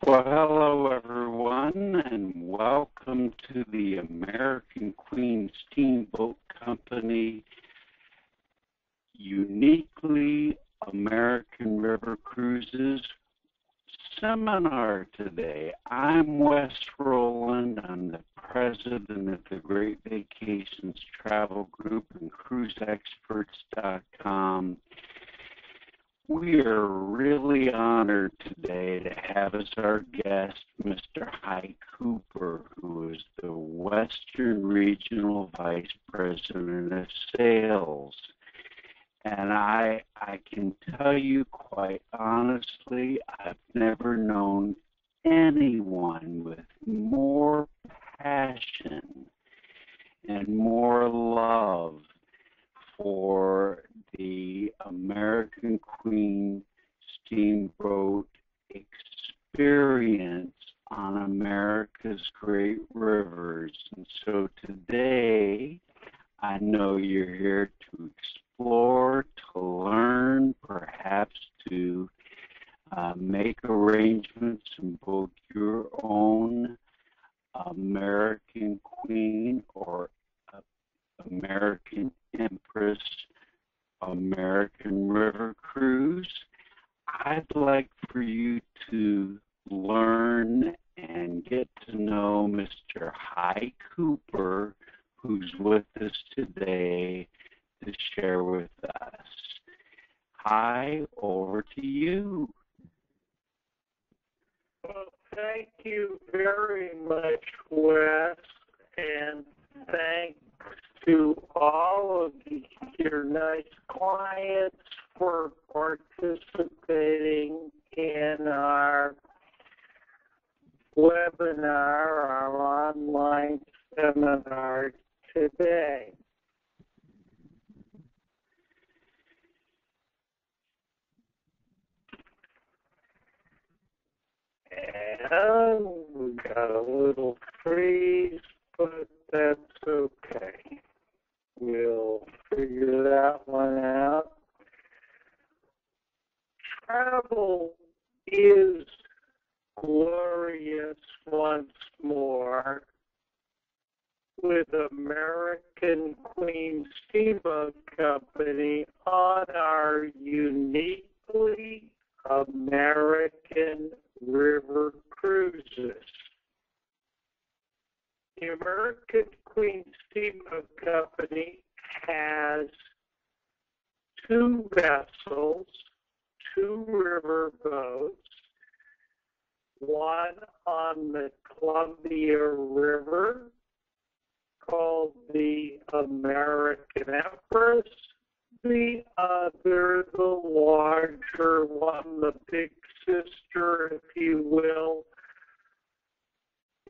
Well, hello everyone, and welcome to the American Queen Steamboat Company Uniquely American River Cruises seminar today. I'm Wes Rowland. I'm the president of the Great Vacations Travel Group and CruiseExperts.com. We are really honored today to have as our guest Mr. Hy Cooper, who is the Western Regional Vice President of Sales. And I can tell you quite honestly, I've never known anyone with more passion and more love for the American Queen Steamboat experience on America's great rivers. And so today, I know you're here to explore, to learn, perhaps to make arrangements in both your own American Queen or American Empress American River Cruise. I'd like for you to learn and get to know Mr. Hy Cooper, who's with us today to share with us. Hy, over to you. Well, Thank you very much, Wes, and thanks to all of your nice clients for participating in our webinar, our online seminar today. And we got a little freeze, but that's okay. We'll figure that one out. Travel is glorious once more with American Queen Steamboat Company on our uniquely American river cruises. The American Queen Steamboat Company has two vessels, two river boats, one on the Columbia River called the American Empress, the other, the larger one, the big sister, if you will,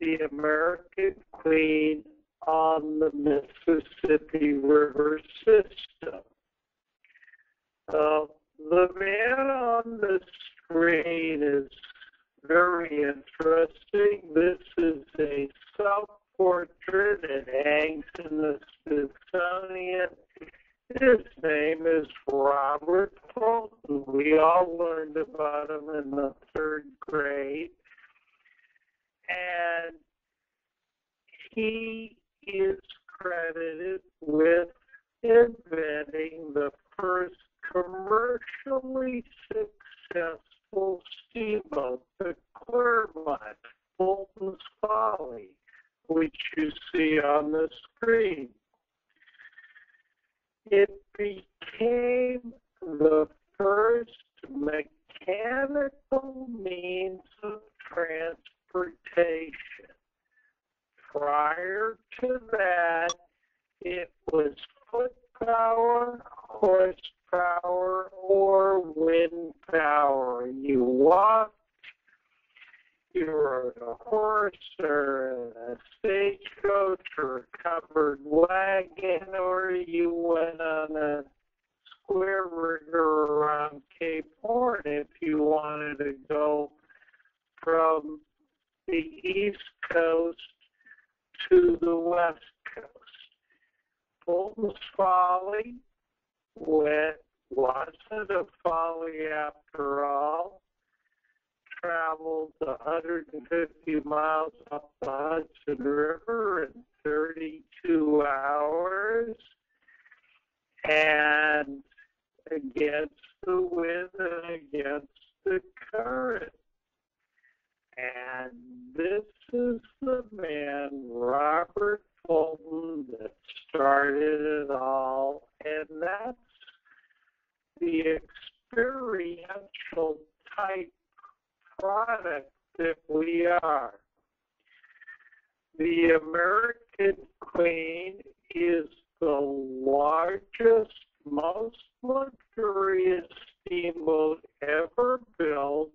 the American Queen on the Mississippi River system. The man on the screen is very interesting. This is a self-portrait. It hangs in the Smithsonian. His name is Robert Fulton. We all learned about him in the 3rd grade. And he is credited with inventing the first commercially successful steamboat, the Clermont, Fulton's Folly, which you see on the screen. It became the first mechanical means of transportation. Prior to that, it was foot power, horsepower, or wind power. You walked, you rode a horse or a stagecoach or a covered wagon, or you went on a square rigger around Cape Horn if you wanted to go from the East Coast to the West Coast. Fulton's Folly wasn't a folly after all. Traveled 150 miles up the Hudson River in 32 hours, and against the wind and against the current. And this is the man, Robert Fulton, that started it all, and that's the experiential type product that we are. The American Queen is the largest, most luxurious steamboat ever built,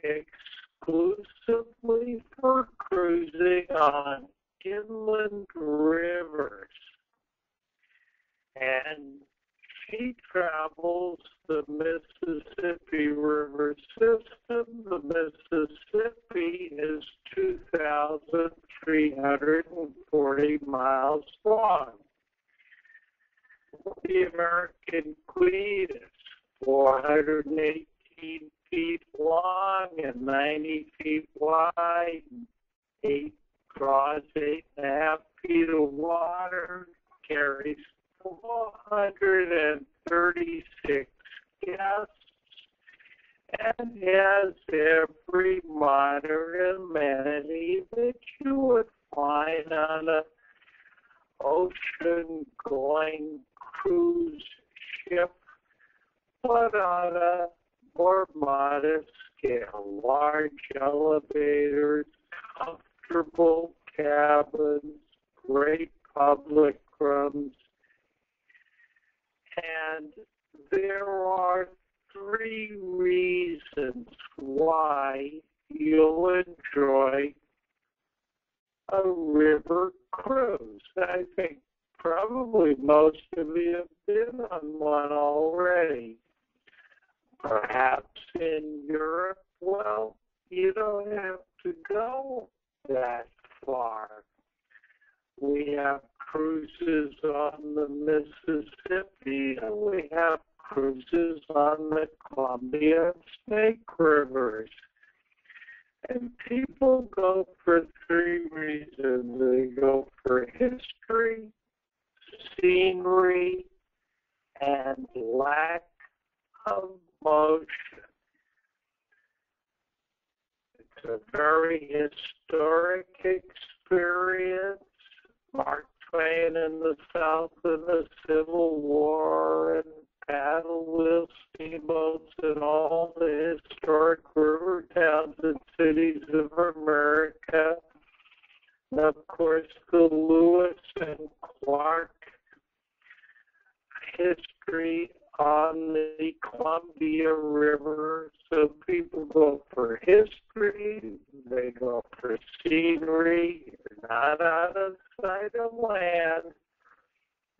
exclusively for cruising on inland rivers. And she travels the Mississippi River system. The Mississippi is 2,340 miles long. The American Queen is 418 feet long and 90 feet wide, draws 8.5 feet of water, carries 436 guests, and has every modern amenity that you would find on an ocean-going cruise ship, but on a more modest large elevators, comfortable cabins, great public rooms, and there are 3 reasons why you'll enjoy a river cruise. I think probably most of you have been on one already. Perhaps in Europe, well, you don't have to go that far. We have cruises on the Mississippi, and we have cruises on the Columbia and Snake Rivers. And people go for 3 reasons. They go for history, scenery, and lack of motion. It's a very historic experience. Mark Twain in the South in the Civil War, and paddle wheel steamboats and all the historic river towns and cities of America. And of course, the Lewis and Clark history on the Columbia River. So people go for history, they go for scenery. You're not out of sight of land.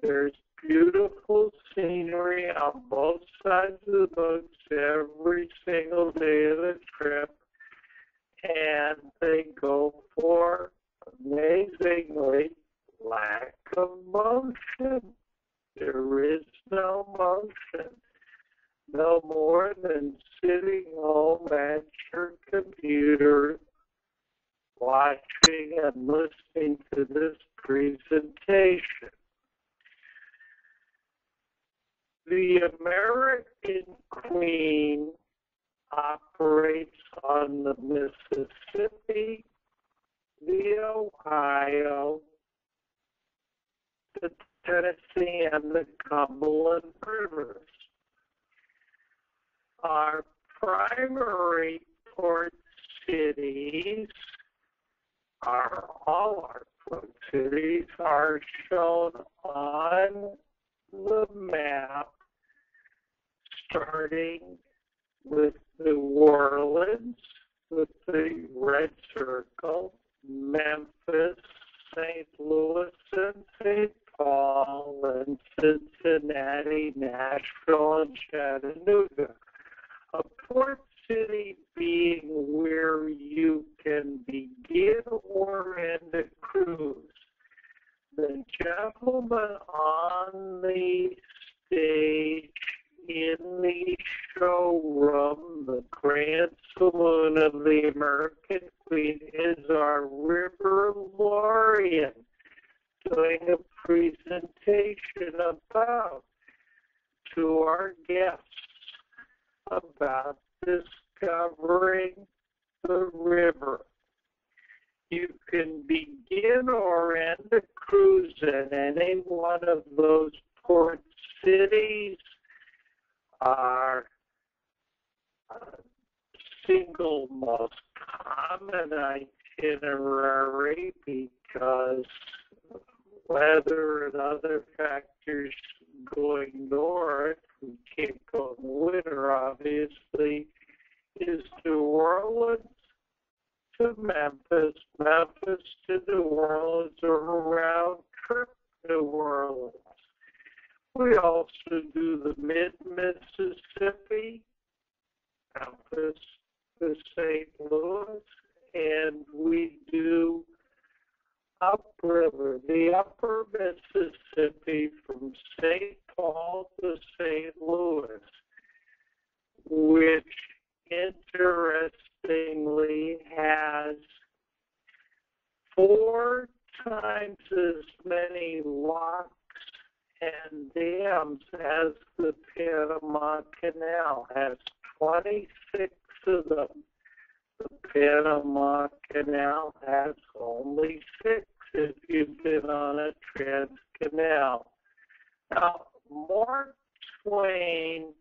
There's beautiful scenery on both sides of the boats every single day of the trip. And they go for, amazingly, lack of motion. There is no motion, no more than sitting home at your computer, watching and listening to this presentation. The American Queen operates on the Mississippi, the Ohio, the Tennessee, and the Cumberland rivers. Our primary port cities all our port cities are shown on the map, starting with New Orleans, with the red circle, Memphis, St. Louis, and St. Paul, and Cincinnati, Nashville, and Chattanooga. A port city being where you can begin or end a cruise. The gentleman on the stage in the showroom, the Grand Saloon of the American Queen, is our river laureate, doing a presentation to our guests about discovering the river. You can begin or end a cruise in any one of those port cities. Our single most common itinerary, because weather and other factors going north, we can't go in winter obviously, is New Orleans to Memphis, Memphis to New Orleans, or a round trip to New Orleans. We also do the mid-Mississippi, Memphis to St. Louis, and we do upriver, the upper Mississippi from St. Paul to St. Louis, which interestingly has 4 times as many locks and dams as the Panama Canal, has 26 of them. The Panama Canal has only 6 if you've been on a trans-canal. Now, Mark Twain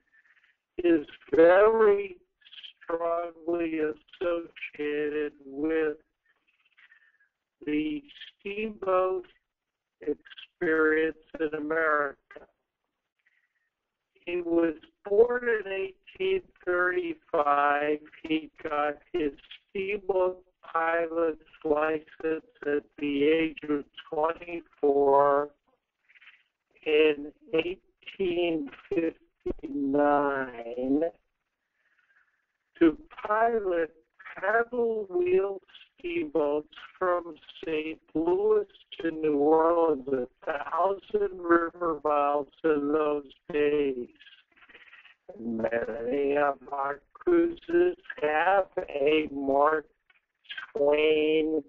is very strongly associated with the steamboat experience in America. He was born in 1835. He got his steamboat pilot's license at the age of 24 in 1859 to pilot paddle wheel steamboats from St. Louis to New Orleans, 1,000 river miles in those days. Many of our cruises have a Mark Twain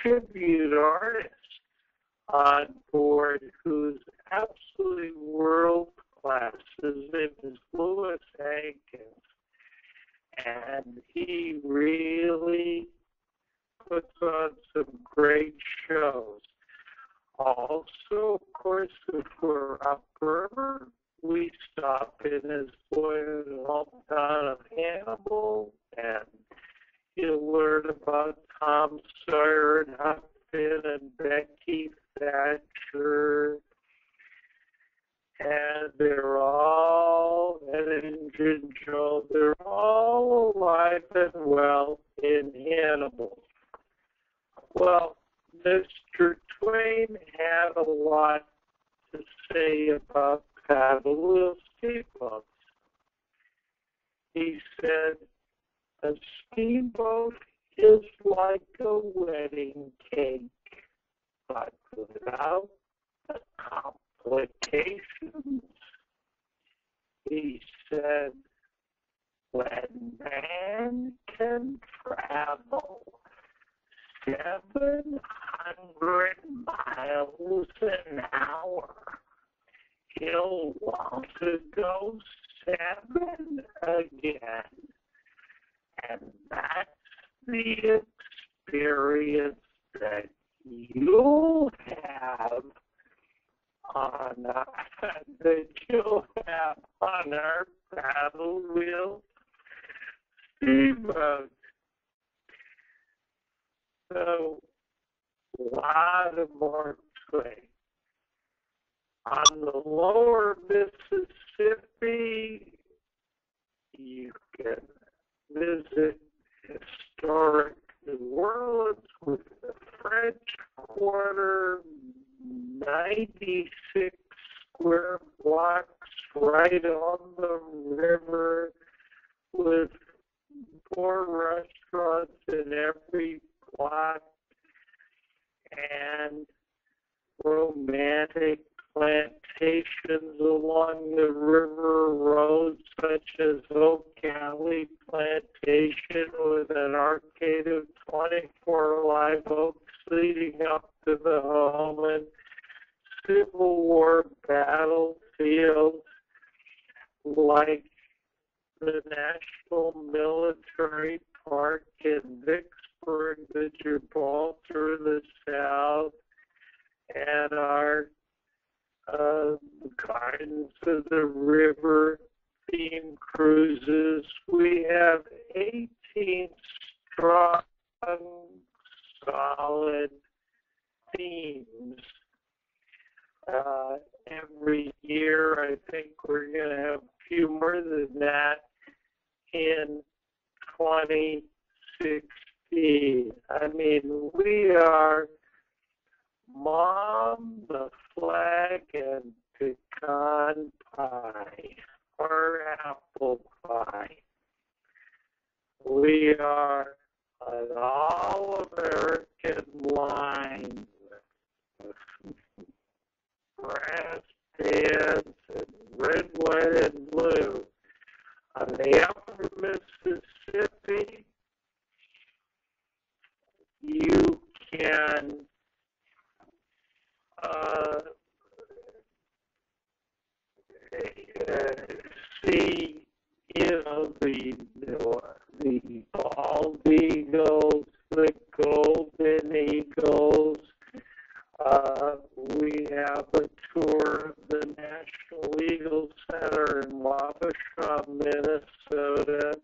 tribute artist on board who's absolutely world class. His name is Louis Hankins, and he really puts on some great shows. Also, of course, if we're upriver, we stop in his hometown of Hannibal, and you'll learn about Tom Sawyer and Huck Finn and Becky Thatcher, and they're all an engine show. They're all alive and well in Hannibal. Well, Mr. Twain had a lot to say about paddle wheel steamboats. He said, a steamboat is like a wedding cake, but without the complications. He said, when man can travel 700 miles an hour, he'll want to go 7 again. And that's the experience that you'll have on our paddle wheel steamboat. So, a lot of Mark Twain. On the lower Mississippi, you can visit historic New Orleans with the French Quarter, 96 square blocks right on the river with 4 restaurants in every block and romantic plantations along the river roads such as Oak Alley Plantation with an arcade of 24 live oaks leading up to the home, and Civil War battlefields like the National Military Park in Vicksburg, the Gibraltar in the south, and our Gardens of the River theme cruises. We have 18 strong, solid themes. Every year, I think we're going to have a few more than that in 2016. I mean, we are Mom, the flag, and pecan pie, or apple pie. We are an all-American line with brass bands and red, white, and blue. On the upper Mississippi, you can see, the bald eagles, the golden eagles. We have a tour of the National Eagle Center in Wabasha, Minnesota.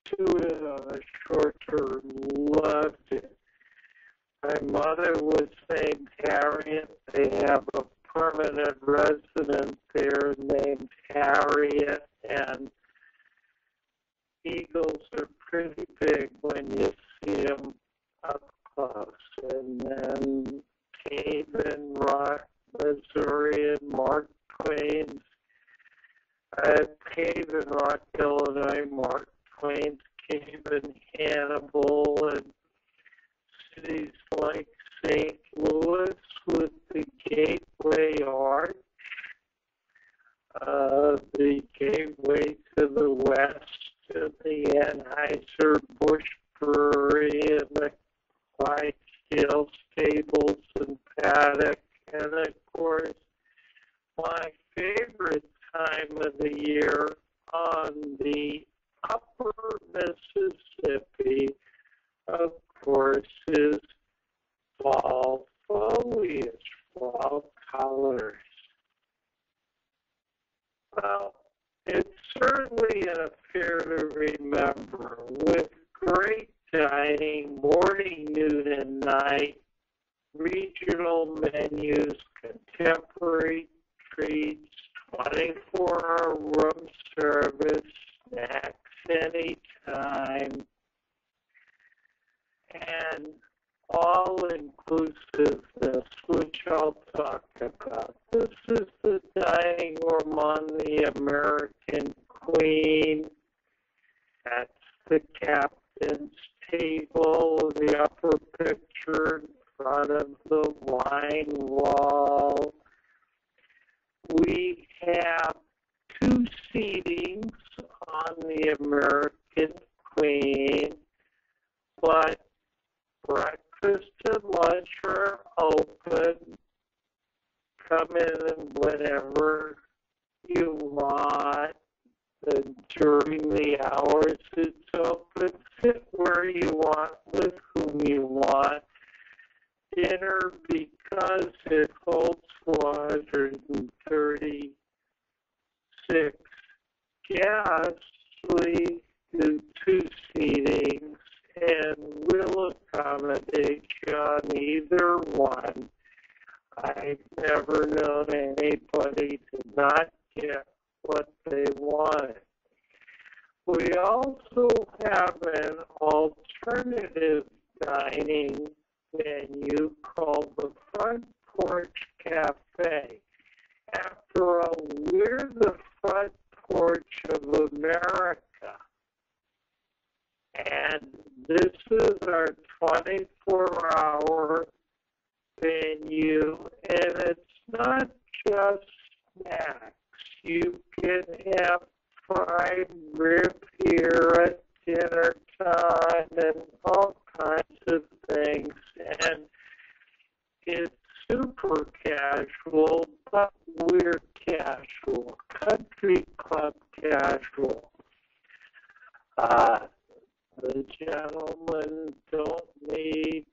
to it on a short tour, loved it. My mother was named Harriet. They have a permanent resident there named Harriet, and eagles are pretty big when you see them up close. And then Cave in Rock, Missouri, and Mark Twain's Cave in Rock, Illinois, Mark Twain's Cave in Hannibal, and cities like St. Louis with the Gateway Arch, the gateway to the west, to the Anheuser-Busch Brewery, and the Clydesdale Stables and Paddock, and of course, my favorite time of the year on the upper Mississippi, of course, is fall foliage, fall colors. Well, it's certainly an affair to remember, with great dining, morning, noon, and night, regional menus, contemporary treats, 24-hour room service, snacks anytime, and all-inclusiveness, which I'll talk about. This is the dining room on the American Queen. That's the captain's table, the upper picture in front of the wine wall. We have 2 seatings on the American Queen, but breakfast and lunch are open. Come in whenever you want. And during the hours it's open. Sit where you want, with whom you want. Dinner, because it holds 436 guests, we do 2 seatings, and we'll accommodate you on either one. I've never known anybody to not get what they wanted. We also have an alternative dining menu called the Front Porch Cafe. After all, we're the front porch of America. And this is our 24-hour menu, and it's not just snacks. You can have fried rib here at dinner time and all kinds of things. And it's super casual, but we're casual. Country club casual. The gentlemen don't need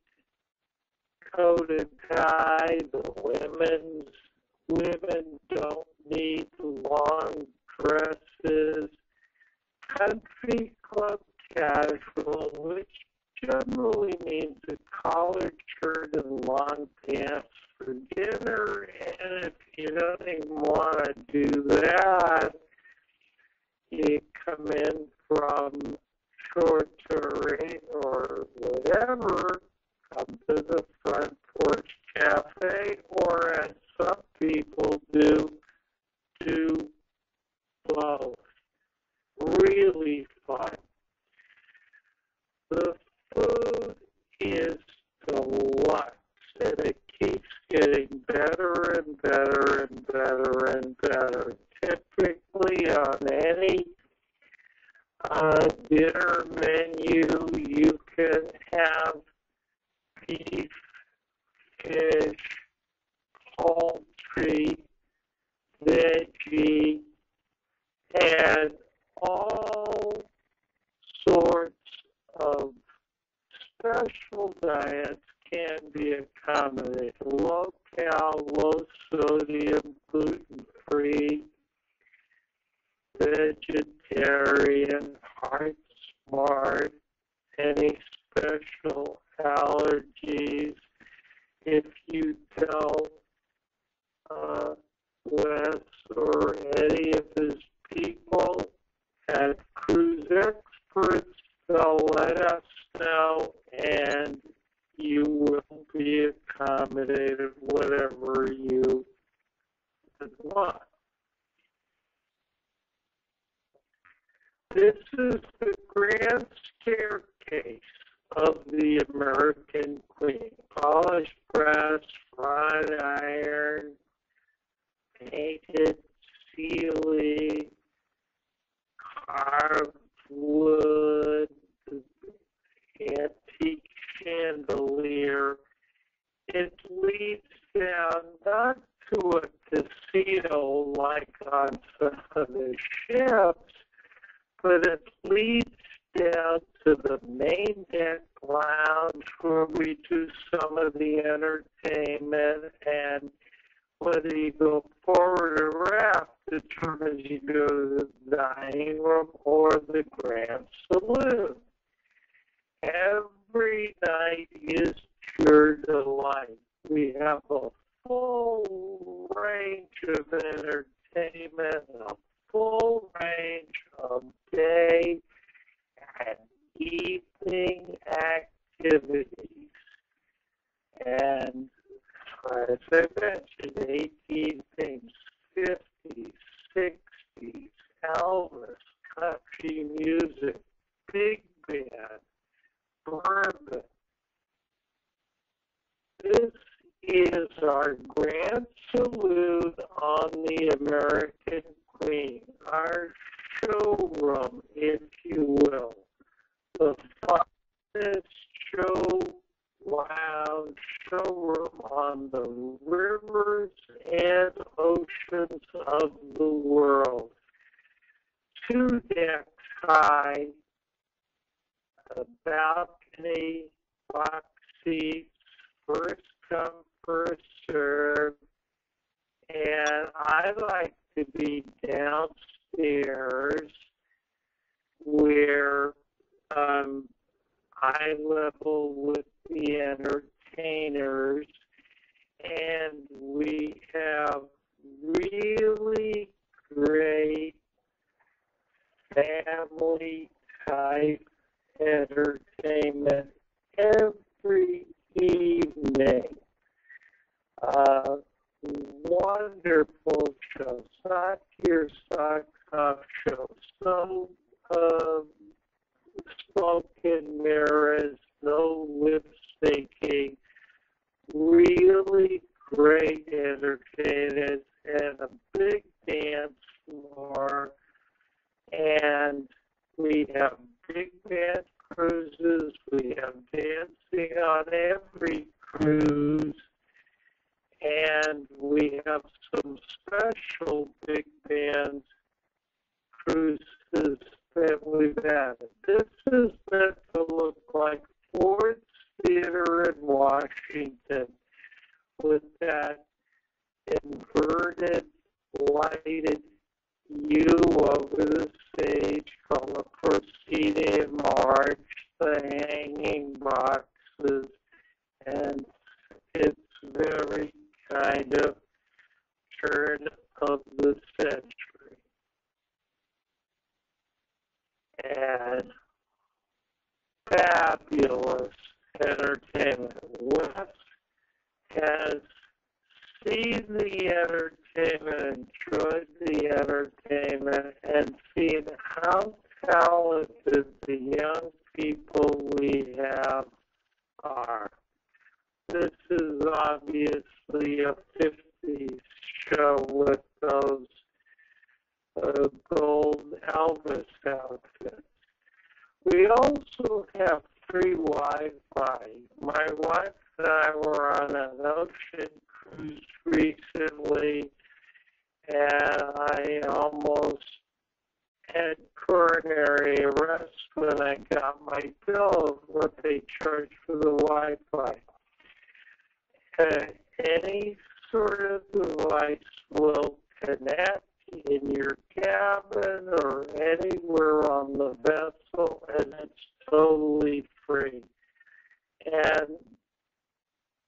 coat and tie. The women don't need long dresses. Country club casual, which generally means a collared shirt and long pants for dinner. And if you don't even want to do that, you come in from short touring or whatever, come to the Front Porch Cafe, or as some people do both. Really fun. The food is deluxe, and it keeps getting better and better and better and better. Typically on any dinner menu, you can have beef, fish, poultry, veggie, and all sorts of special diets can be accommodated. Low-cal, low-sodium, gluten-free, vegetarian, heart smart, any special allergies. If you tell Wes or any of his people at Cruise Experts, they'll let us know, and you will be accommodated whatever you want. This is the grand staircase of the American Queen. Polished brass, wrought iron, painted ceiling, carved wood, antique chandelier. It leads down not to a casino like on some of the ships, but it leads down to the main deck lounge where we do some of the entertainment, and whether you go forward or aft determines you go to the dining room or the grand saloon. Every night is pure delight. We have a full range of entertainment, a full range of day and evening activities. And as I mentioned, 18 50s, 60s, Elvis, country music, big band, bourbon. This is our grand saloon on the American Queen, our showroom, if you will. The finest showroom on the rivers and oceans of the world. 2 decks high, a balcony, box seats, first come, first serve, and I like to be downstairs where eye level with the entertainers, and we have really great family type entertainment every evening. Wonderful shows, not your stock talk shows. Some smoke and mirrors, no lip syncing, really great entertainers, and a big dance floor. And we have big band cruises. We have dancing on every cruise. And we have some special big band cruises that we've added. This is meant to look like Ford's Theater in Washington with that inverted, lighted view over the stage from the proscenium arch, the hanging boxes, and it's very kind of turn of the century. And fabulous entertainment. Wes has seen the entertainment, enjoyed the entertainment, and seen how talented the young people we have are. This is obviously a 50s show with those gold Elvis outfits. We also have free Wi-Fi. My wife and I were on an ocean cruise recently, and I almost had coronary arrest when I got my bill of what they charge for the Wi-Fi. Any sort of device will connect in your cabin or anywhere on the vessel, and it's totally free. And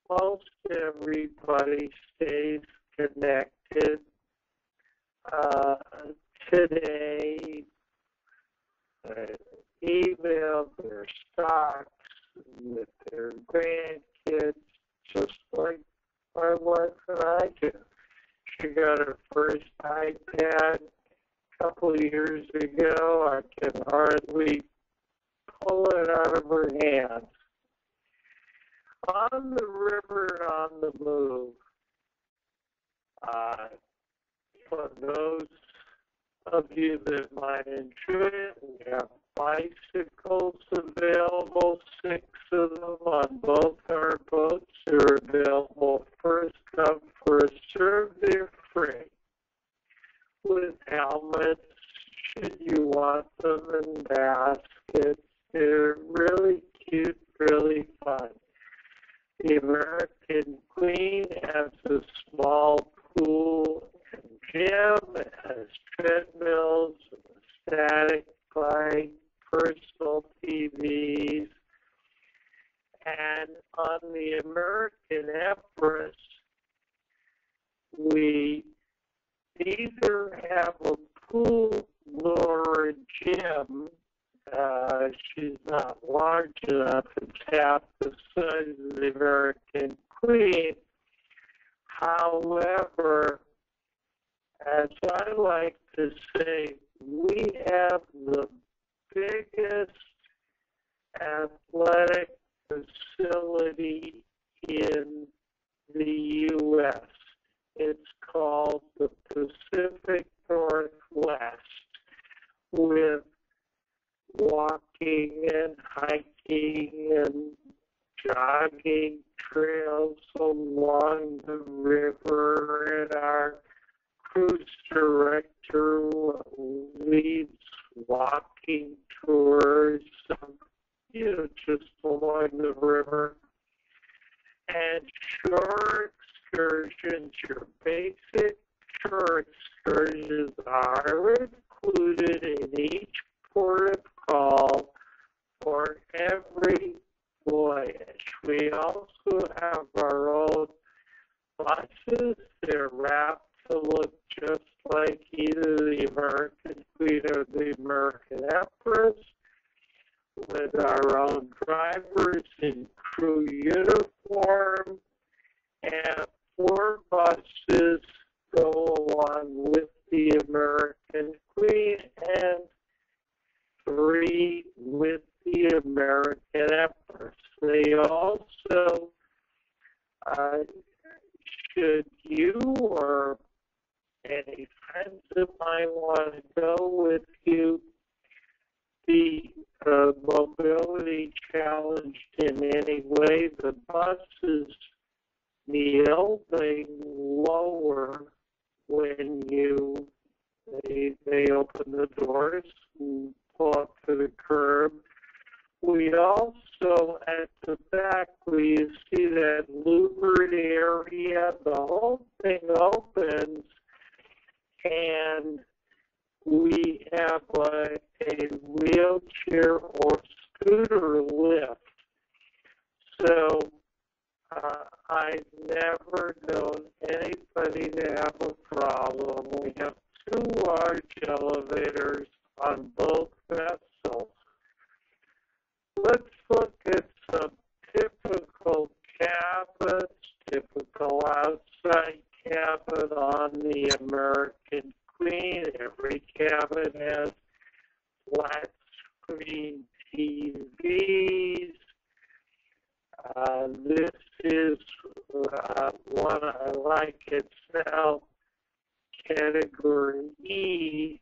most everybody stays connected. Today, email their stocks with their grandkids, just like my wife and I do. She got her first iPad a couple of years ago. I can hardly pull it out of her hands. On the river and on the move, for those of you that might enjoy it, we have bicycles available, 6 of them on both our boats. They're available first come, first served. They're free with helmets, should you want them, and baskets. They're really cute, really fun. The American Queen has a small pool and gym. It has treadmills, static light, personal TVs. And on the American Empress, we either have a pool or a gym. She's not large enough. It's half the size of the American Queen. However, as I like to say, we have the biggest athletic facility in the U.S. It's called the Pacific Northwest, with walking and hiking and jogging trails along the river, and our cruise director leads walking tours, just along the river. And shore excursions, your basic shore excursions are included in each port of call for every voyage. We also have our own buses. They're wrapped to look just like either the American Queen or the American Empress, with our own drivers in crew uniform, and 4 buses go along with the American Queen and 3 with the American Empress. They also, should you or any friends that might want to go with you be mobility challenged in any way, the buses kneel, they lower when they open the doors and pull up to the curb. We also, at the back, where you see that louvered area, the whole thing opens, and we have a wheelchair or scooter lift. So I've never known anybody to have a problem. We have 2 large elevators on both vessels. Let's look at some typical cabins, typical outside cabin on the American Queen. Every cabin has flat screen TVs. This is one I like. It's now category E.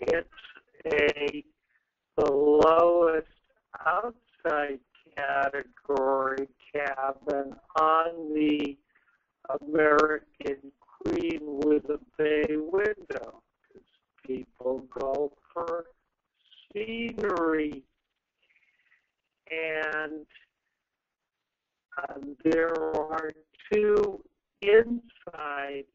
It's the lowest outside category cabin on the American Queen with a bay window, because people go for scenery. And there are 2 inside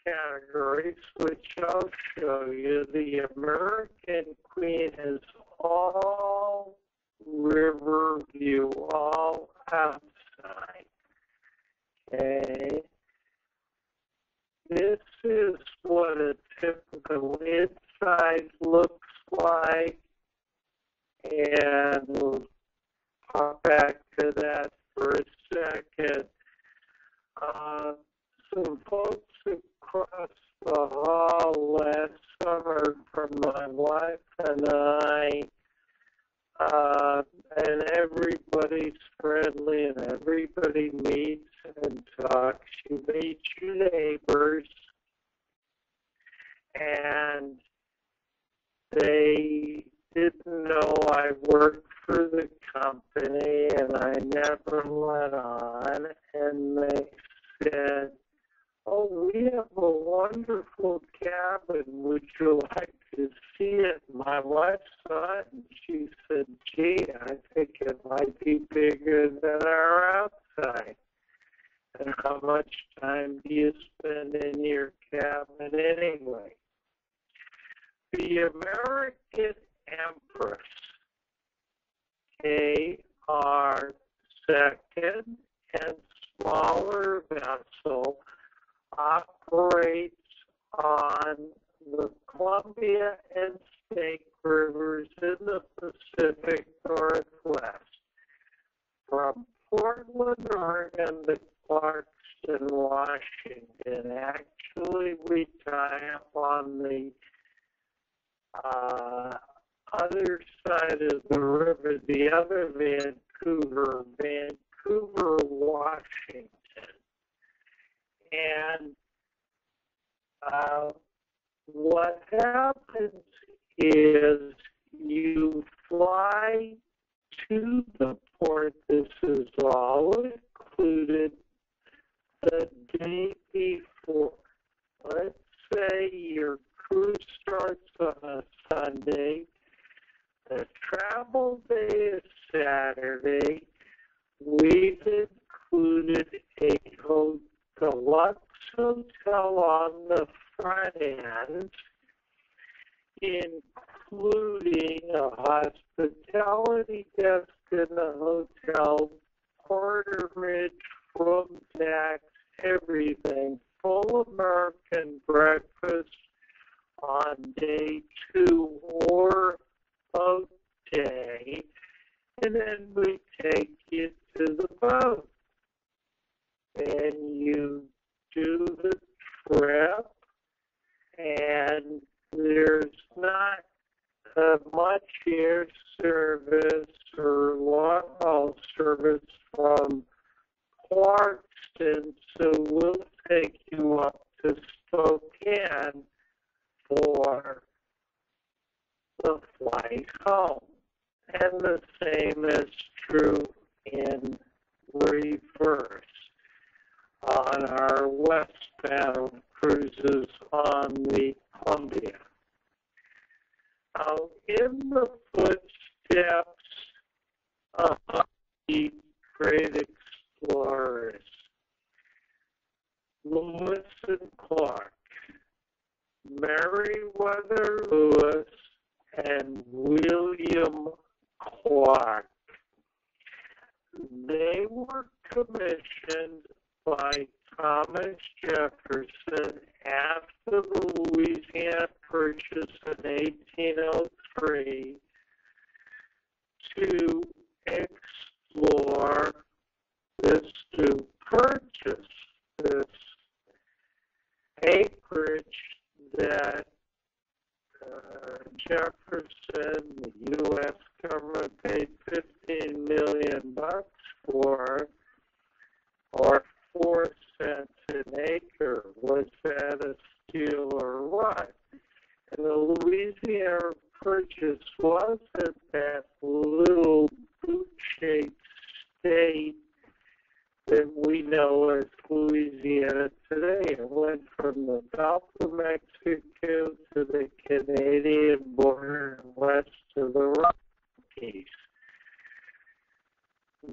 categories, which I'll show you. The American Queen is all river view, all outside. Okay. This is what a typical inside looks like, and we'll pop back to that for a second. Some folks across the hall last summer from my wife and I, and everybody's friendly and everybody meets and talks. You meet your neighbors, and they didn't know I worked for the company, and I never let on, and they said, "Oh, we have a wonderful cabin. Would you like to see it?" My wife saw it, and she said, "Gee, I think it might be bigger than our outside." And how much time do you spend in your cabin anyway? The American Empress, our second and smaller vessel, operates on the Columbia and Snake Rivers in the Pacific Northwest, from Portland, Oregon to Clarkston, Washington. Actually, we tie up on the other side of the river, the other Vancouver, Washington. And what happens is you fly to the port. This is all included the day before. Let's say your cruise starts on a Sunday. The travel day is Saturday. We've included a deluxe hotel on the front end, including a hospitality desk in the hotel, porterage, room tax, everything, full American breakfast on day 2 or boat day, and then we take you to the boat. And you do the trip, and there's not much air service or long-haul service from Clarkston, so we'll take you up to Spokane for the flight home. And the same is true in reverse on our westbound cruises on the Columbia. Now, in the footsteps of the great explorers, Lewis and Clark, Meriwether Lewis and William Clark, they were commissioned by Thomas Jefferson after the Louisiana Purchase in 1803 to explore to purchase this acreage that Jefferson, the U.S. government, paid $15 million for, or 4 cents an acre. Was that a steal or what? And the Louisiana Purchase wasn't that little boot-shaped state that we know as Louisiana today. It went from the Gulf of Mexico to the Canadian border and west to the Rockies.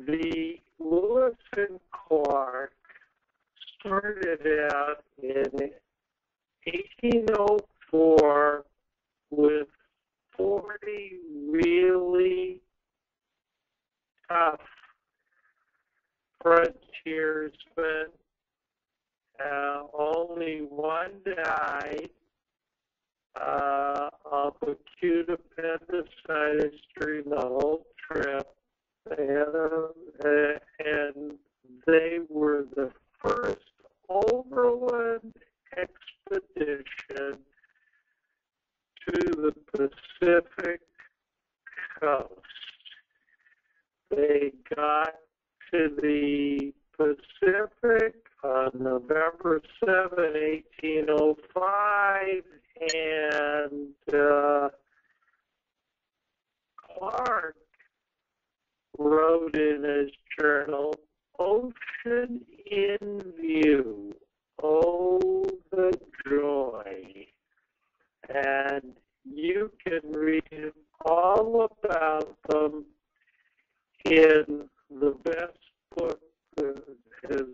The Lewis and Clark started out in 1804, with 40 really tough frontiersmen. Only one died of acute appendicitis during the whole trip, and they were the first overland expedition to the Pacific coast. They got to the Pacific on November 7, 1805, and Clark wrote in his journal, "Ocean in view, oh the joy." And you can read all about them in the best book that has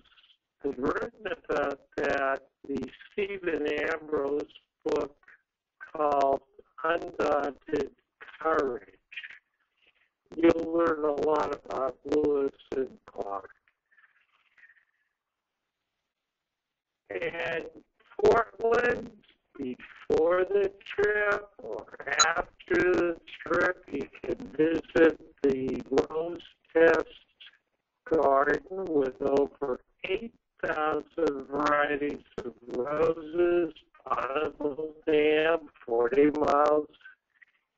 written about that, the Stephen Ambrose book called Undaunted Courage. You'll learn a lot about Lewis and Clark. And Portland, before the trip or after the trip, you can visit the Rose Test Garden with over 8,000 varieties of roses, Bonneville Dam, 40 miles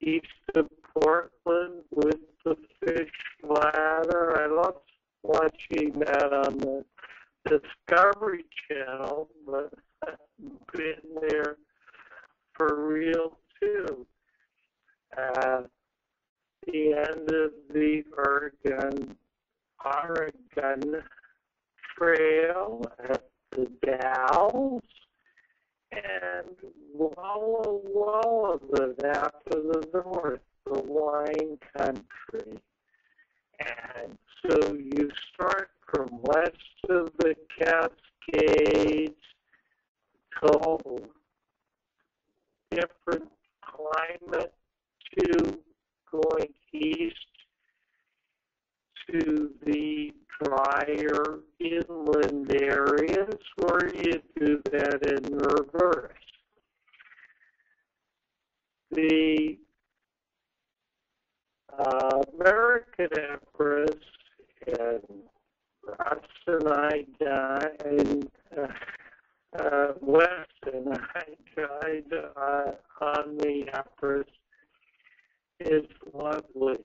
east of Portland with the fish ladder. I love watching that on the Discovery Channel, but I've been there for real too. The end of the Oregon Trail at the Dalles, and Walla the half of the north, the wine country. And so you start from west of the Cascades, cold, different climate, to going east to the drier inland areas, or you do that in reverse. The American Empress and Russ and I died, Wes and I died on the Empress. It's lovely.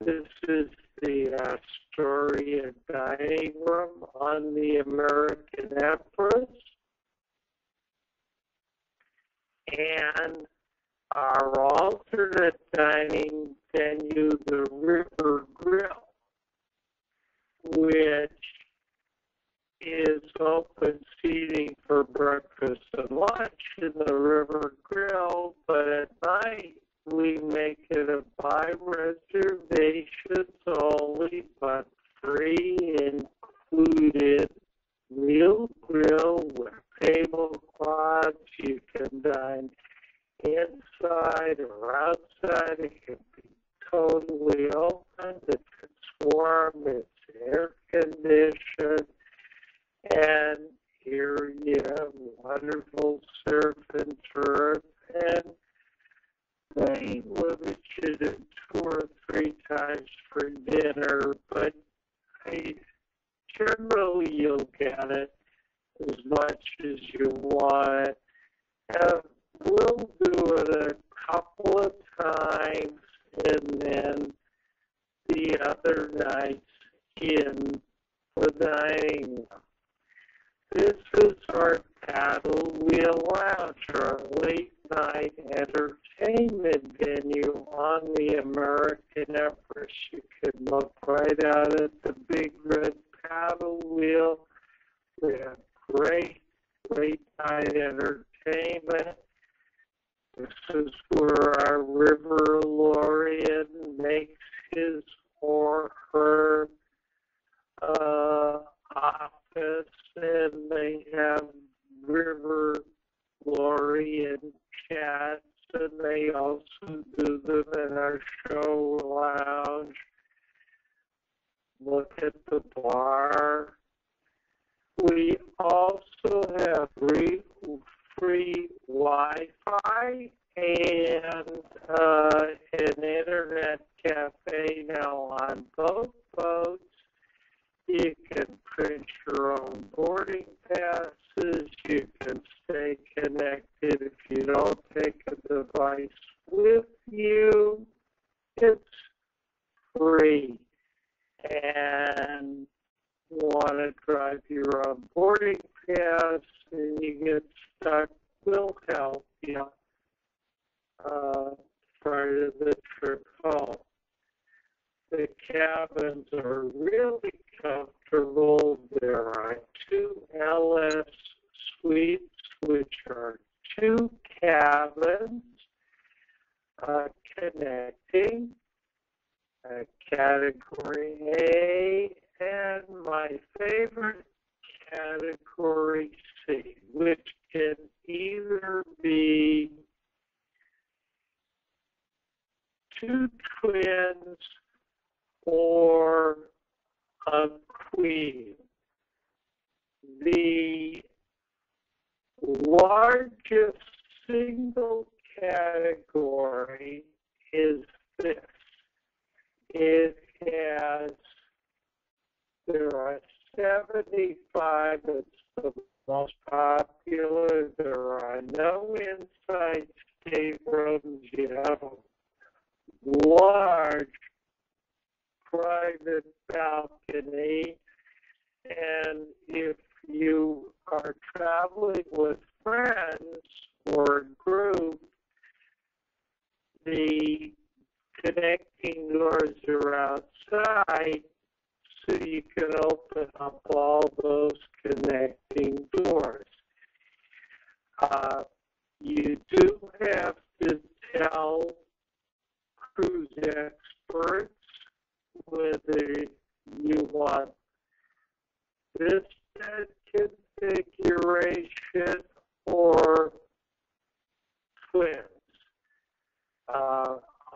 This is the Astoria dining room on the American Empress. And our alternate dining venue, the River Grill, which is open seating for breakfast and lunch in the River Grill, but at night we make it a by reservations only, but free, included real grill with tablecloths. You can dine inside or outside. It can be totally open. If it's warm, it's air conditioned. And here you have wonderful surf and turf, and they limit you to 2 or 3 times for dinner, but generally you'll get it as much as you want. We'll do it a couple of times, and then the other nights in the dining room. This is our paddle wheel lounge, our late night entertainment venue on the American Empress. You can look right out at the big red paddle wheel. We have great late night entertainment. This is where our river laureate makes his or her office, and they have river car show lounge, look at the bar. We also have free Wi-Fi and an internet cafe now on both boats. You can print your own boarding passes. You can stay connected if you don't take a device with you. It's free. And want to drive your own boarding pass and you get stuck, we'll help you prior to the trip home. The cabins are really comfortable. There are 2 LS suites, which are 2 cabins connecting. Category A and my favorite, Category C, which can either be 2 twins or a queen. The largest single category is this. There are 75, it's the most popular. There are no inside staterooms. You have a large private balcony, and if you are traveling with friends or a group, the connecting doors are outside, so you can open up all those connecting doors. You do have to tell cruise experts whether you want this bed configuration or twins.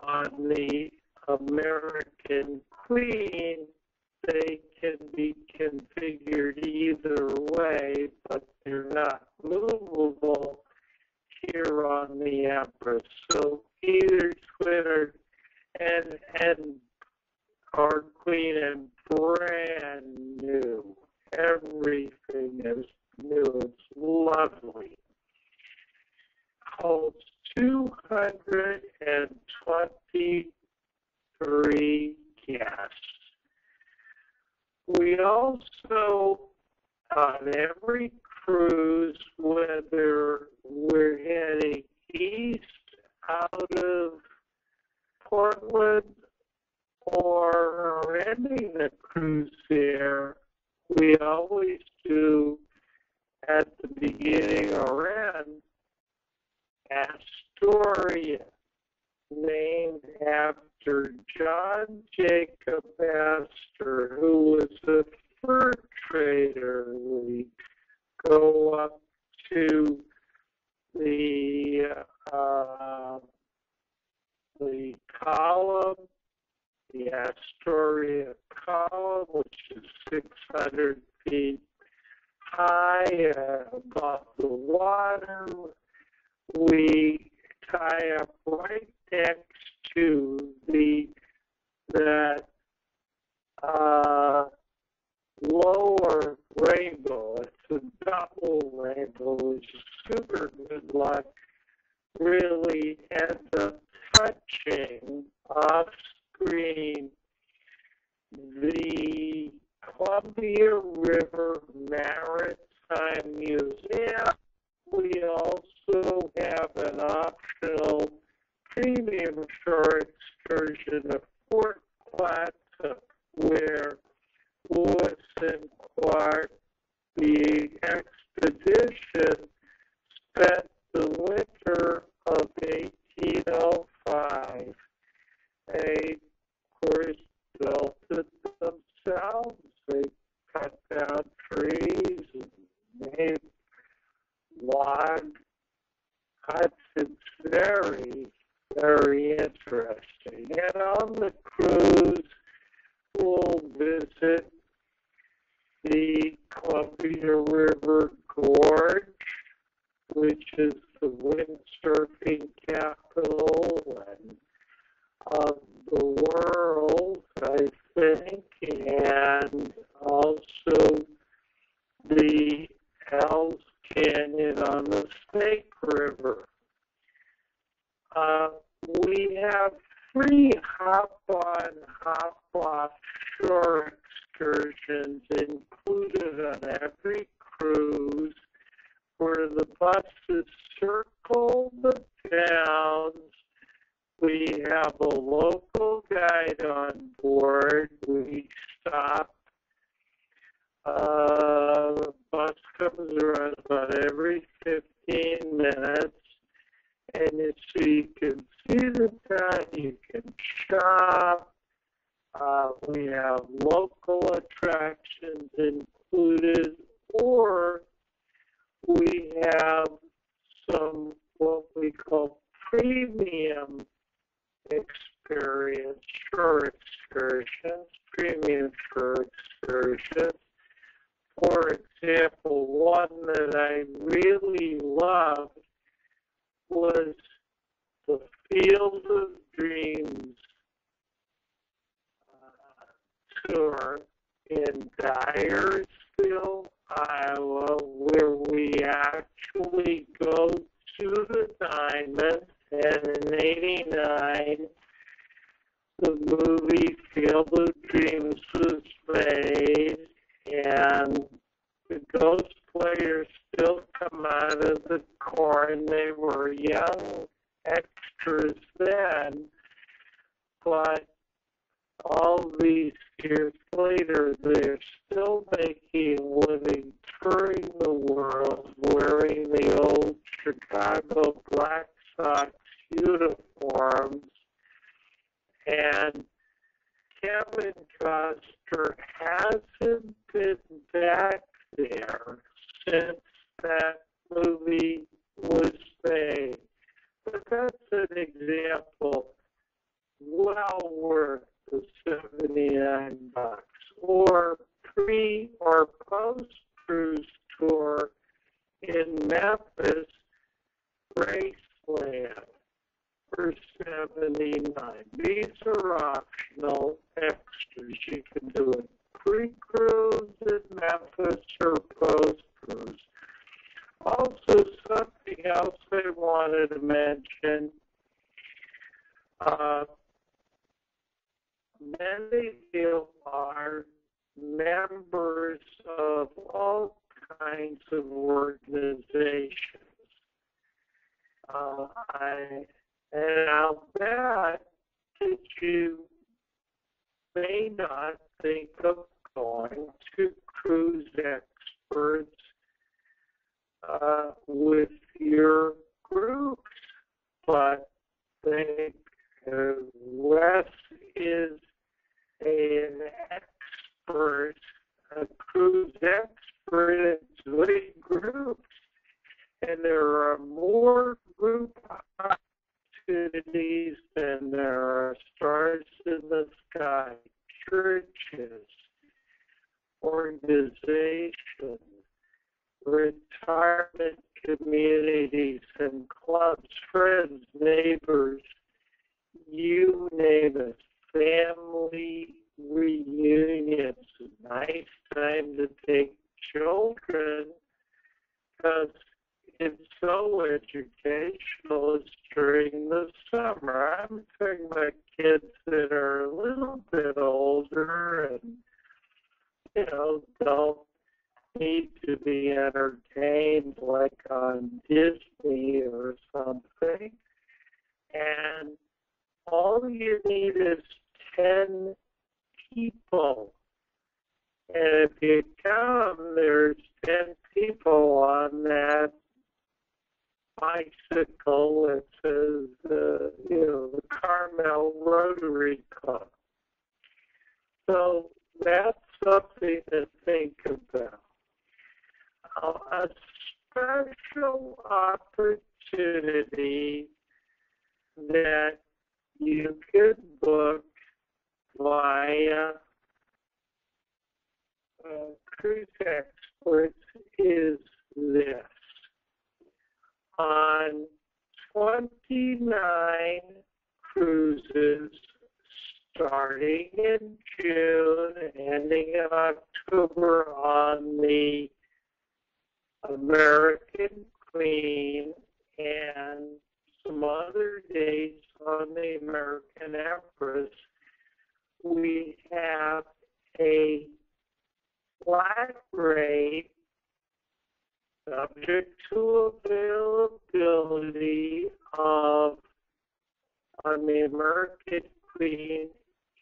On the American Queen, they can be configured either way, but they're not movable here on the Empress. So either twin and our Queen and brand new. Everything is new. It's lovely. Holds 223 guests. We also, on every cruise, whether we're heading east out of Portland or ending the cruise there, we always do at the beginning or end Astoria, named after John Jacob Astor, who was a fur trader. We go up to the column, the Astoria column, which is 600 feet high above the water. We tie up right next to that lower rainbow. It's a double rainbow, which is super good luck. Really ends up touching off screen the Columbia River Maritime Museum. We also have an optional premium shore excursion of Fort Clatsop, where Lewis and Clark, the expedition, spent the winter of 1805. They, of course, built it themselves. They cut down trees and made log huts. It's very very interesting. And on the cruise, we'll visit the Columbia River Gorge, which is the windsurfing capital and of the world, I think, and also the Hells Canyon on the Snake River. We have free hop-on, hop-off shore excursions included on every cruise, where the buses circle the towns. We have a local guide on board. We stop. The bus comes around about every 15 minutes. And so you can see the town, you can shop. We have local attractions included, or we have some what we call premium experience, shore excursions, premium shore excursions. For example, one that I really loved was the Field of Dreams tour in Dyersville, Iowa, where we actually go to the diamond, and in '89, the movie Field of Dreams was made, and the ghost players still come out of the corn. They were young extras then, but all these years later, they're still making a living touring the world, wearing the old Chicago Black Sox uniforms, and Kevin Costner hasn't been back there since that movie was made. But that's an example well worth the $79. Or pre or post cruise tour in Memphis, Graceland for $79. These are optional extras. You can do it pre-cruise in Memphis or post-cruise. Also, something else I wanted to mention, many of you are members of all kinds of organizations. And I'll bet that you may not think of going to Cruise Experts with your groups, but think Wes is an expert, a cruise expert in doing groups, and there are more group opportunities than there are stars in the sky. Churches, organizations, retirement communities and clubs, friends, neighbors, you name it, family reunions, a nice time to take children because it's so educational. It's during the summer. I'm talking about kids that are a little bit older and, don't need to be entertained like on Disney or something. And all you need is 10 people. And if you count them, there's 10 people on that bicycle that says, the Carmel Rotary Club. So that's something to think about. A special opportunity that you could book via Cruise Experts is this. On 29 cruises starting in June, ending in October on the American Queen, and some other dates on the American Empress, we have a flat rate subject to availability of, on the American Queen,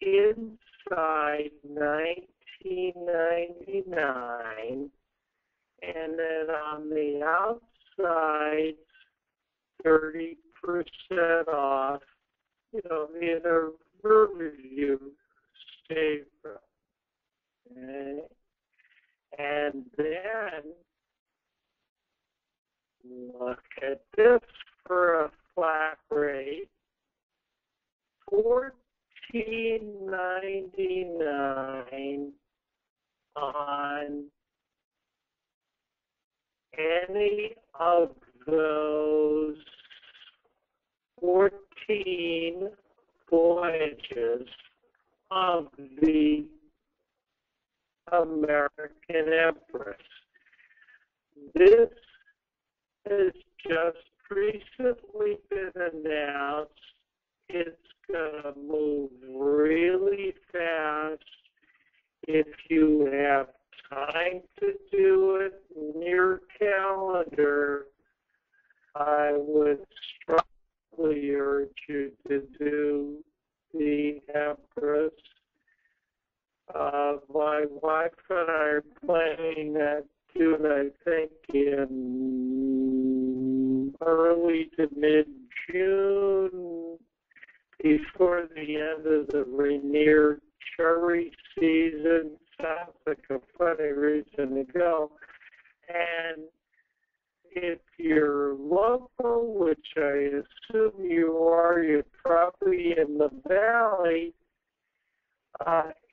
inside $19.99, and then on the outside 30% off, in a Riverview stateroom. Okay. And then look at this for a flat rate, $14.99 on any of those 14 voyages of the American Empress. This has just recently been announced. It's going to move really fast. If you have time to do it in your calendar, I would strongly urge you to do the Empress. My wife and I are planning that soon, I think in early to mid-June, before the end of the Rainier cherry season. Sounds like a funny reason to go. And if you're local, which I assume you are, you're probably in the valley,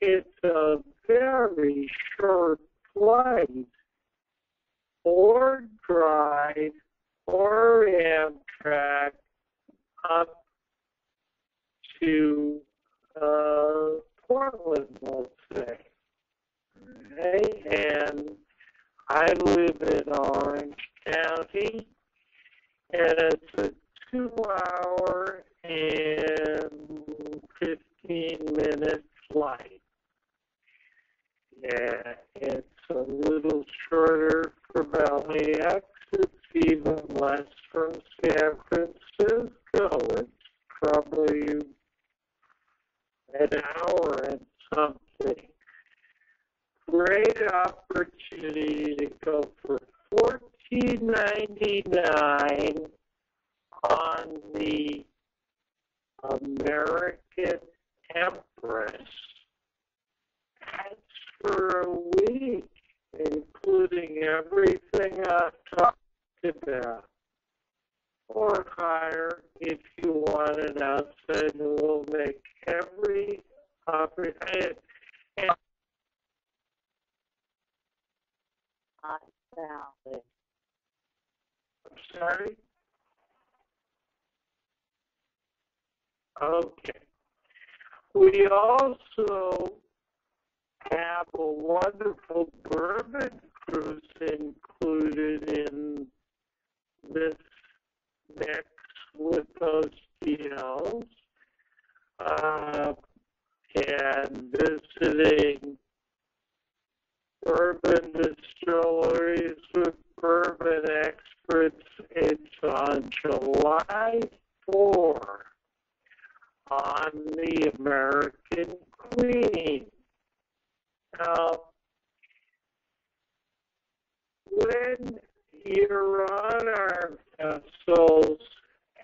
it's a very short flight, or drive, or Amtrak up to Portland, let's say. Okay? And I live in Orange County, and it's a 2-hour and 15-minute flight. Yeah, it's a little shorter from LAX. It's even less from San Francisco. It's probably an hour and something. Great opportunity to go for $14.99 on the American Empress. That's for a week, including everything I've talked about. Or higher if you want an outside, who will make every opportunity. I'm sorry? Okay. We also have a wonderful bourbon cruise included in this mix with those deals. And visiting bourbon distilleries with bourbon experts. It's on July 4 on the American Queen. Now, when you're on our vessels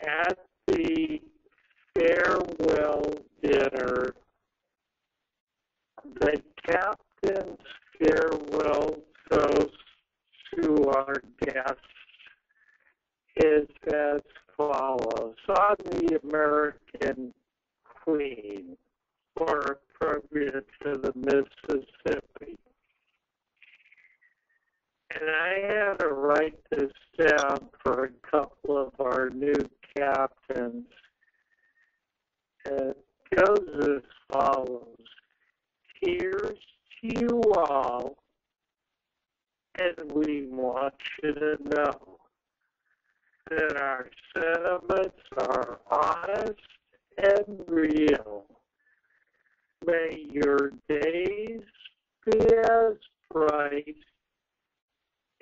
at the farewell dinner, the captain's farewell toast to our guests is as follows. On the American Queen, or appropriate to the Mississippi. And I had to write this down for a couple of our new captains. It goes as follows. Here's to you all, and we want you to know that our sentiments are honest and real. May your days be as bright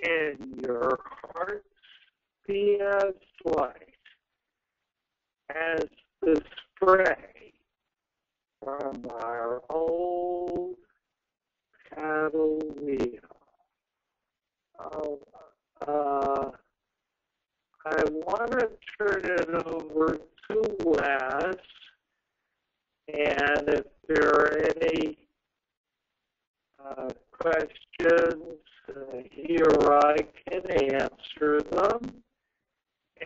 and your hearts be as light as the spray from our old paddle wheel. I want to turn it over to Wes, and if there are any questions, he or I can answer them.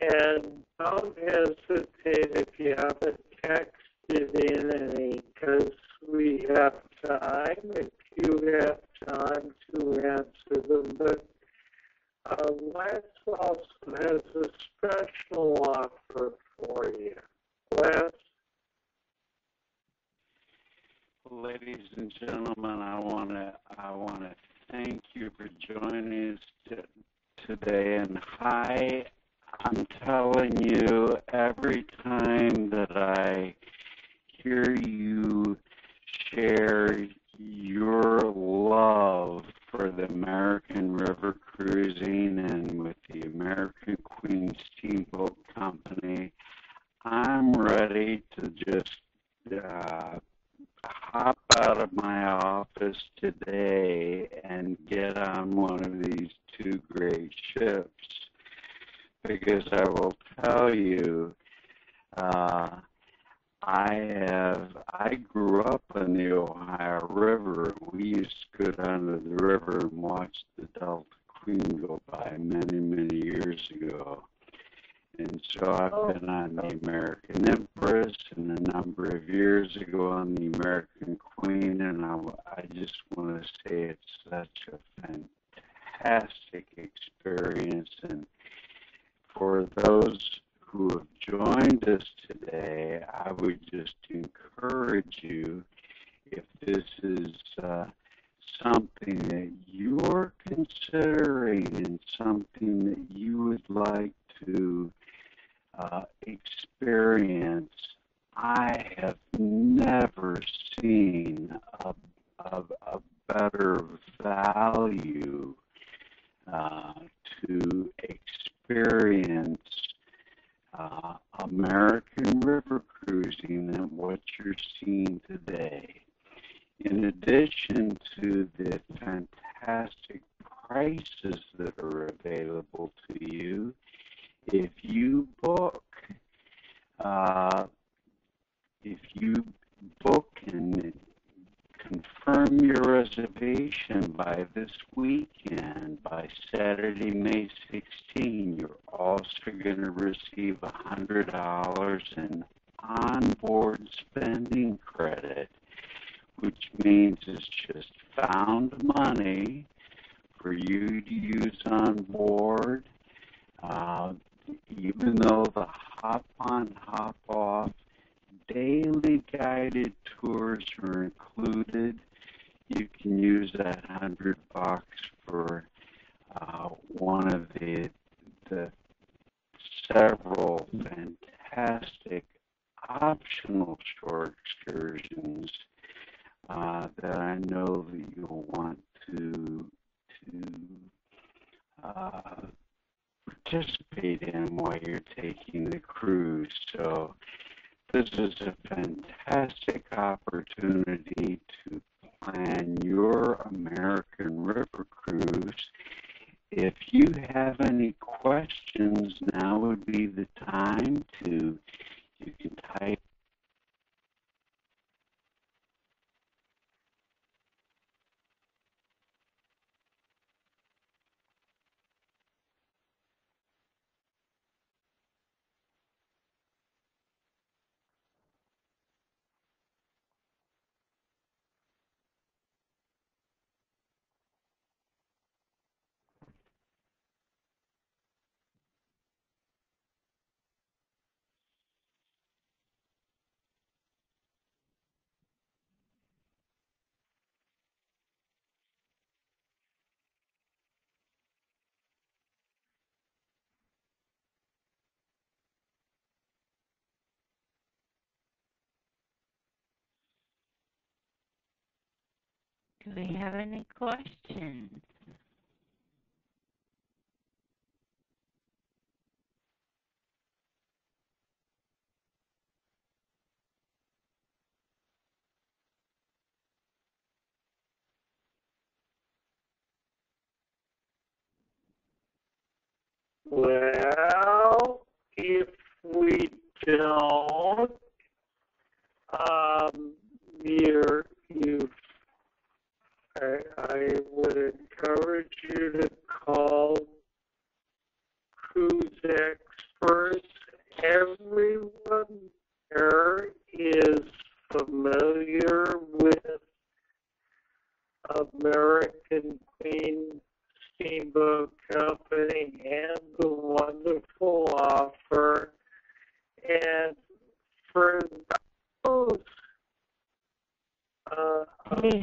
And don't hesitate if you haven't texted in any, because we have time, if you have time to answer them. But Wes also has a special offer for you. Wes? Ladies and gentlemen, I want to thank you for joining us today. And hi, I'm telling you, every time that I hear you share your love for the American River Cruising and with the American Queen Steamboat Company, I'm ready to just hop out of my office today and get on one of these two great ships, because I will tell you, I grew up on the Ohio River. We used to go down to the river and watch the Delta Queen go by many, many years ago. And so I've been on the American Empress and a number of years ago on the American Queen, and I just want to say it's such a fantastic experience. And for those who have joined us today, I would just encourage you, if this is something that you're considering and something that you would like to experience, I have never seen a better value to experience American river cruising than what you're seeing today. In addition to the fantastic prices that are available to you, if you book and confirm your reservation by this weekend, by Saturday, May 16, you're also going to receive $100 in onboard spending credit, which means it's just found money for you to use on board. Even though the hop-on, hop-off daily guided tours are included, you can use that $100 for one of the several fantastic optional shore excursions that I know that you'll want to participate in while you're taking the cruise. So this is a fantastic opportunity to plan your American River cruise. If you have any questions, now would be the time you can type Do we have any questions? Well, if we don't, I would encourage you to call Cruise Experts. Everyone there is familiar with American Queen Steamboat Company and the wonderful offer. And for those hey,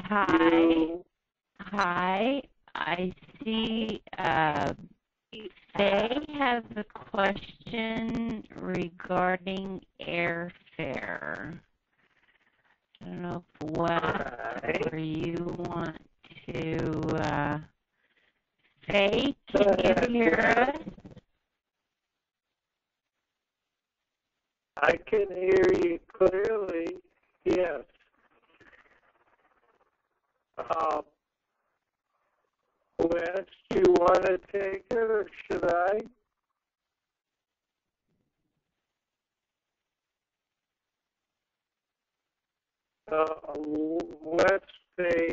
hi. I see Faye has a question regarding airfare. I don't know if Wes or you want to. Faye, can you hear us? I can hear you clearly, yes. Wes, do you want to take it or should I? Wes may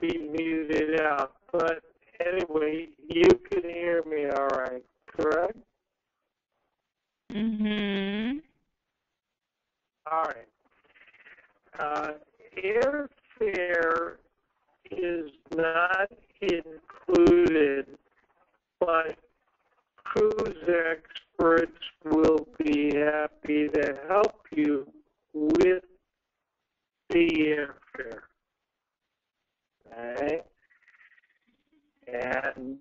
be muted out, but anyway, you can hear me all right, correct? Mm-hmm. All right. Airfare is not included, but Cruise Experts will be happy to help you with the airfare. Right? And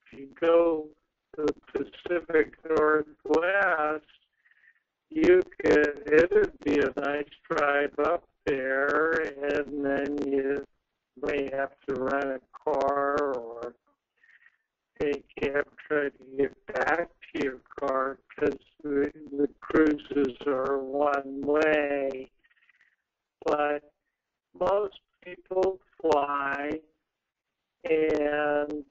if you go to the Pacific Northwest, it'd be a nice drive up there, and then you may have to rent a car or take a cab, try to get back to your car because the cruises are one way. But most people fly, and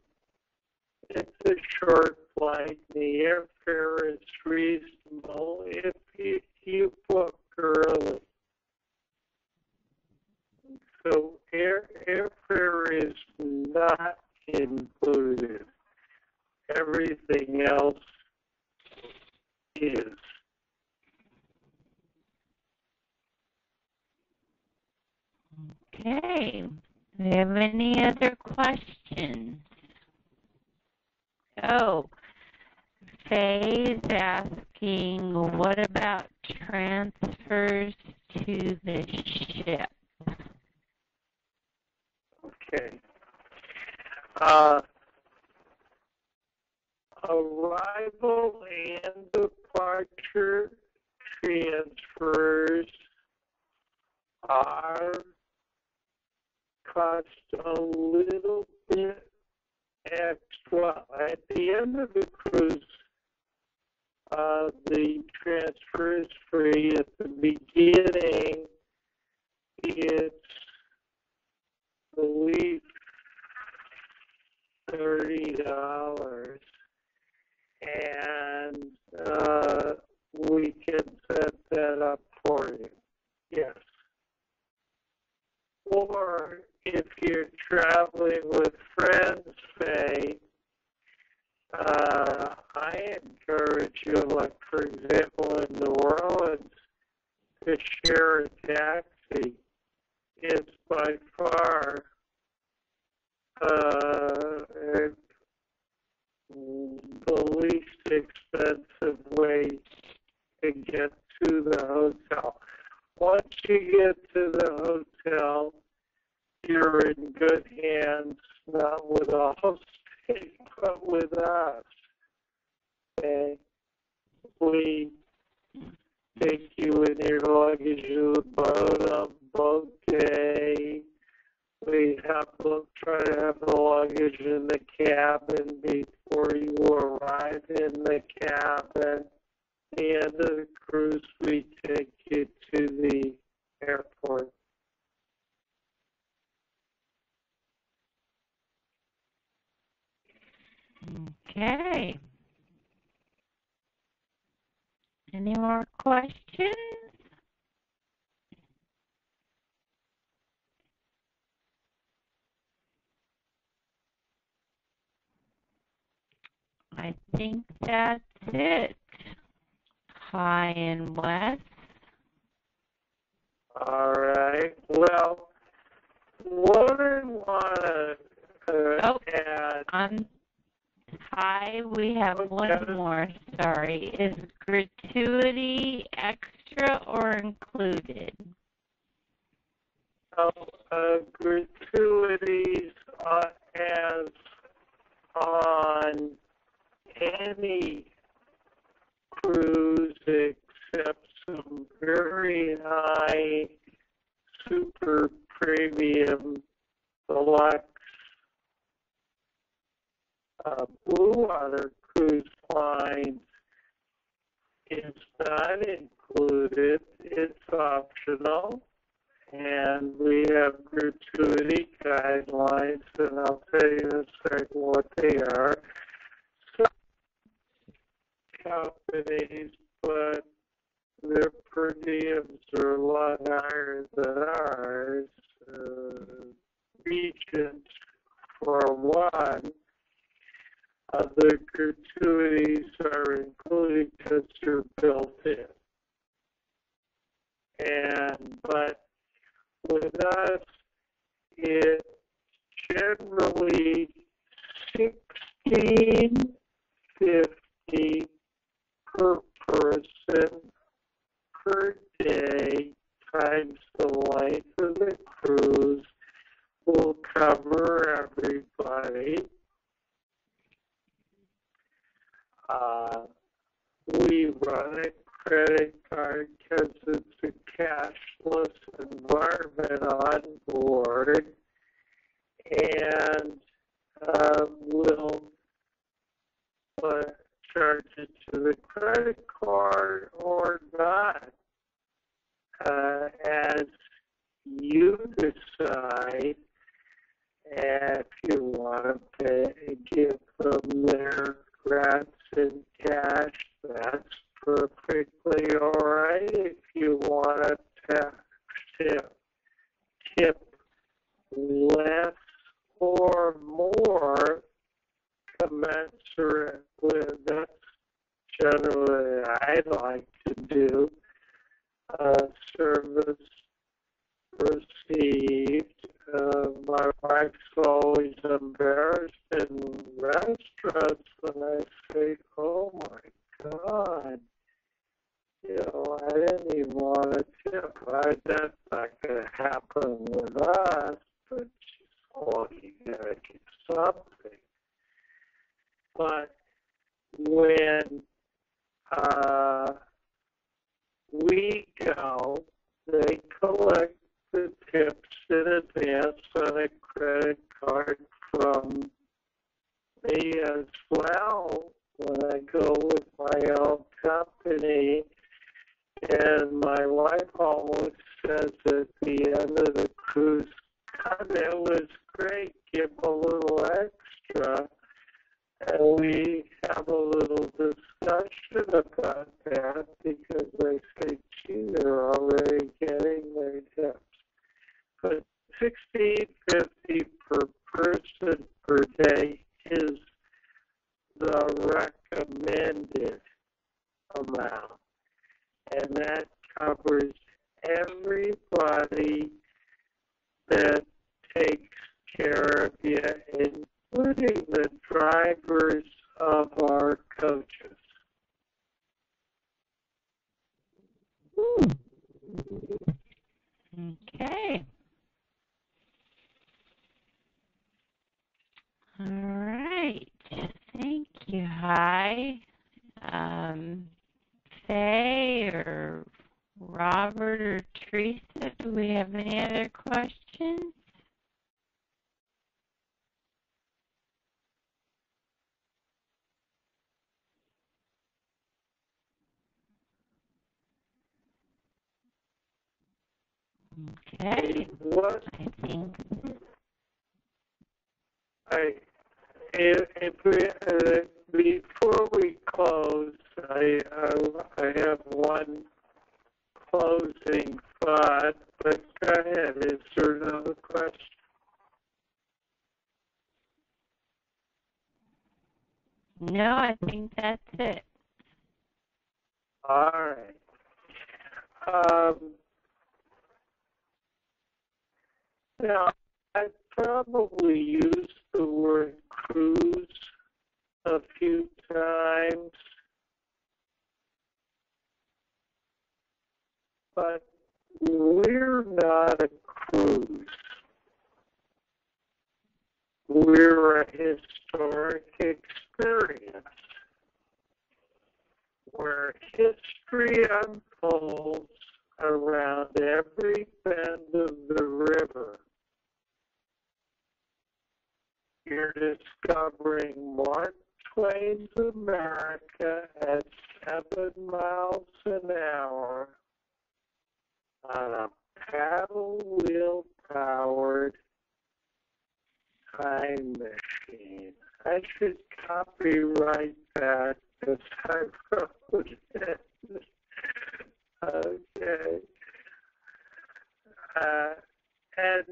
it's a short flight. The airfare is reasonable if you book early. So airfare is not included. Everything else is. Okay. Do we have any other questions? Oh, Faye's asking, what about transfers to the ship? Okay. Arrival and departure transfers cost a little bit extra. At the end of the cruise, the transfer is free. At the beginning, it's, I believe, $30, and we can set that up for you. Yes. Or if you're traveling with friends, say, I encourage you, like for example, in New Orleans, to share a taxi. It's by far the least expensive way to get to the hotel. Once you get to the hotel, you're in good hands, not with Allstate, but with us. Okay? We take you in your luggage to the boat on boat day. We try to have the luggage in the cabin before you arrive in the cabin. At the end of the cruise, we take you to the airport. Okay. Any more questions? I think that's it. Hi and Wes. All right. Well, what I want to add. Hi, we have one more, sorry. Is gratuity extra or included? Gratuities as on any cruise except some very high, super premium, deluxe blue water cruise lines is not included. It's optional. And we have gratuity guidelines, and I'll tell you in a second what they are. Some companies, but their per diems are a lot higher than ours. Regent, for one, the gratuities are included because they're built in. But with us, it's generally $16.50 per person per day times the length of the cruise will cover everybody. We run a credit card because it's a cashless environment on board, and we'll charge it to the credit card or not, as you decide. If you want to give them their grants in cash, that's perfectly all right. If you want to tip less or more commensurate with, that's generally I'd like to do. Service received. My wife's always embarrassed in restaurants when I say, "Oh my God, I didn't even want to tip." That's not going to happen with us, but she's, "Oh, you got to get something." But when we go, they collect the tips in advance on a credit card from me as well when I go with my own company. And my wife always says at the end of the cruise, "God, that was great, give a little extra." And we have a little discussion about that because they say, "Gee, they're already getting their tips." But $16.50 per person per day is the recommended amount. And that covers everybody that takes care of you, including the drivers of our coaches. Okay. All right. Thank you. Hi. Faye or Robert or Teresa, do we have any other questions? Okay. What I think. before we close, I have one closing thought, but go ahead. Is there another question? No, I think that's it. All right. Now, I probably used the word cruise a few times, but we're not a cruise. We're a historic experience where history unfolds around every bend of the river. You're discovering Mark Twain's America at 7 miles an hour on a paddle wheel powered time machine. I should copyright that because I wrote it. Okay. And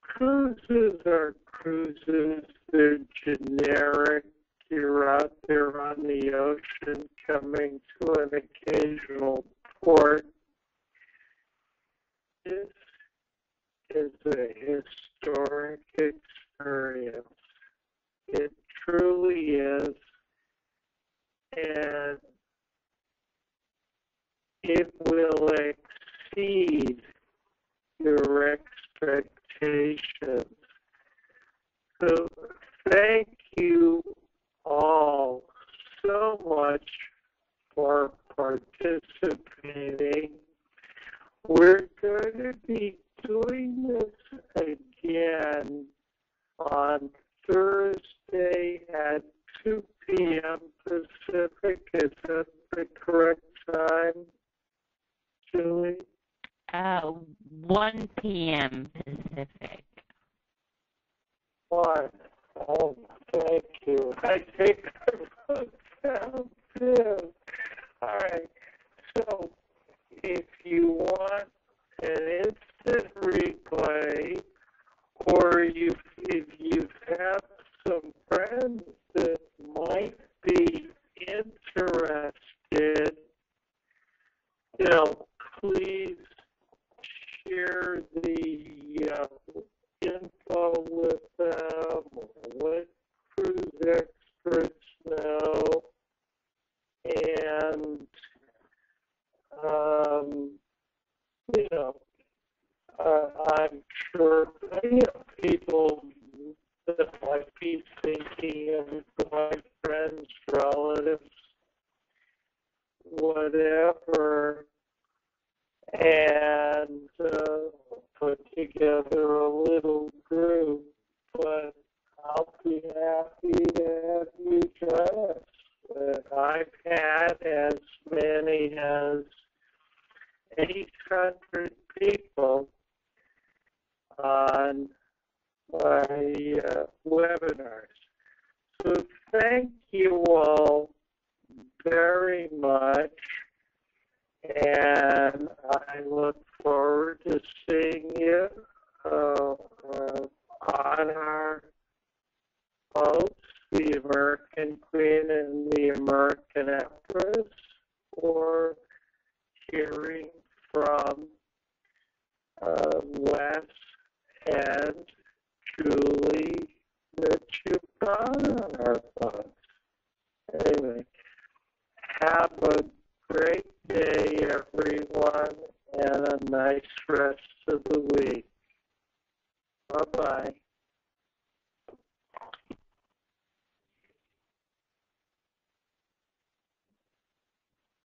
cruises are cruises. They're generic. You're out there on the ocean coming to an occasional port. This is a historic experience. It truly is. And it will exceed your expectations. So thank you all so much for participating. We're going to be doing this again on Thursday at 2 p.m. Pacific. Is that the correct time, Julie? 1 p.m. Pacific. 1. Oh, thank you. I think I wrote down 2. All right. So if you want an instant replay, or if you have some friends that might be interested, please share the info with them, let cruise experts know, and I'm sure people that might be thinking of my friends, relatives, whatever, and put together a little group. But I'll be happy to have you join us. I've had as many as 800 people on my webinars. So thank you all very much, and I look forward to seeing you on our boats, the American Queen and the American Empress, or hearing from Wes and Julie that you got on our boats. Anyway, have a great day, everyone, and a nice rest of the week. Bye-bye.